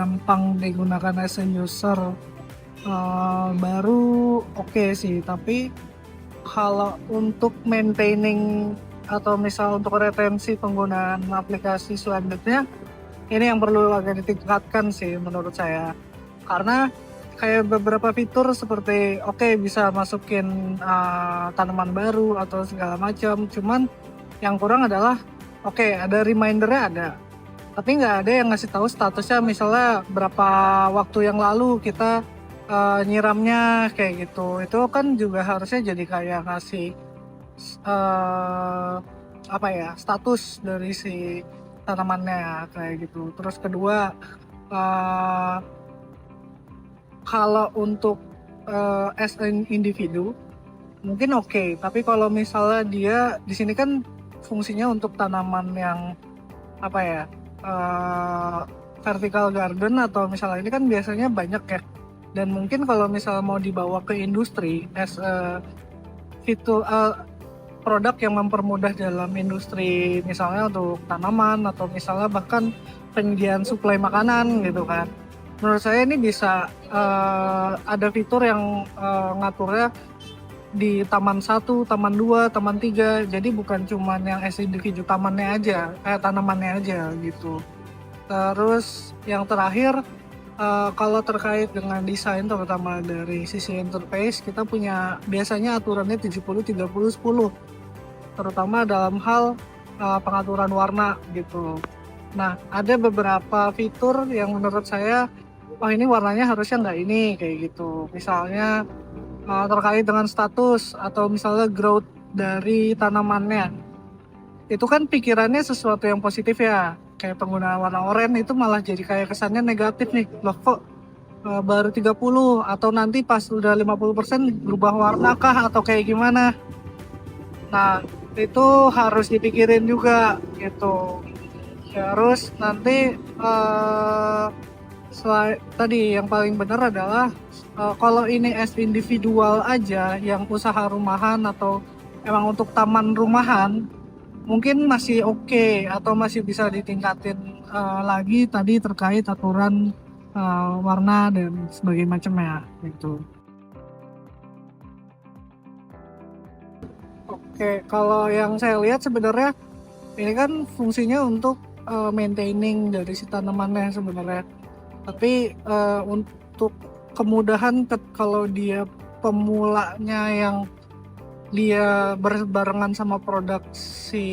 gampang digunakan as a user, baru oke sih. Tapi kalau untuk maintaining atau misal untuk retensi penggunaan aplikasi selanjutnya, ini yang perlu agak ditingkatkan sih menurut saya. Karena kayak beberapa fitur seperti bisa masukin tanaman baru atau segala macam, cuman yang kurang adalah ada reminder-nya ada, tapi nggak ada yang ngasih tahu statusnya, misalnya berapa waktu yang lalu kita nyiramnya kayak gitu. Itu kan juga harusnya jadi kayak ngasih status dari si tanamannya kayak gitu. Terus kedua, uh, kalau untuk as an individu mungkin tapi kalau misalnya dia di sini kan fungsinya untuk tanaman yang vertical garden, atau misalnya ini kan biasanya banyak ya, dan mungkin kalau misalnya mau dibawa ke industri as a fitur produk yang mempermudah dalam industri, misalnya untuk tanaman atau misalnya bahkan penyediaan suplai makanan gitu kan. Menurut saya ini bisa ada fitur yang ngaturnya di taman 1, taman 2, taman 3. Jadi bukan cuma yang as individu tamannya aja, tanamannya aja gitu. Terus yang terakhir, kalau terkait dengan desain terutama dari sisi interface, kita punya biasanya aturannya 70-30-10, terutama dalam hal pengaturan warna gitu. Nah, ada beberapa fitur yang menurut saya, ini warnanya harusnya nggak ini kayak gitu. Misalnya terkait dengan status atau misalnya growth dari tanamannya. Itu kan pikirannya sesuatu yang positif ya. Kayak penggunaan warna oranye itu malah jadi kayak kesannya negatif nih. Loh kok baru 30 atau nanti pas udah 50% berubah warna kah atau kayak gimana. Nah, itu harus dipikirin juga gitu. Terus nanti tadi yang paling benar adalah kalau ini as individual aja yang usaha rumahan atau emang untuk taman rumahan, mungkin masih atau masih bisa ditingkatin lagi tadi terkait aturan warna dan sebagainya macamnya gitu. Kalau yang saya lihat sebenarnya ini kan fungsinya untuk maintaining dari si tanamannya sebenarnya. Tapi untuk kemudahan kalau dia pemulanya yang dia berbarengan sama produk si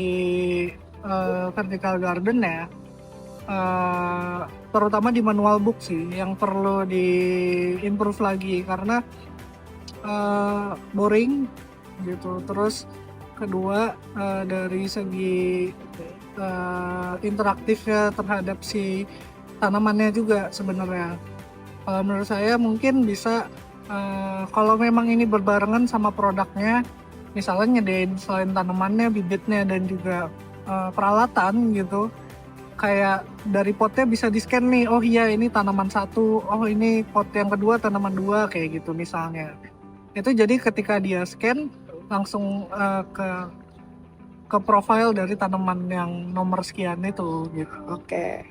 vertical garden ya, terutama di manual book sih yang perlu di improve lagi, karena boring gitu. Terus kedua, dari segi interaktifnya terhadap si tanamannya juga sebenarnya, menurut saya mungkin bisa kalau memang ini berbarengan sama produknya, misalnya nyediain selain tanamannya, bibitnya dan juga peralatan gitu, kayak dari potnya bisa di scan nih, oh iya ini tanaman 1, oh ini pot yang kedua tanaman 2 kayak gitu misalnya. Itu jadi ketika dia scan langsung ke profile dari tanaman yang nomor sekian itu gitu. Oke.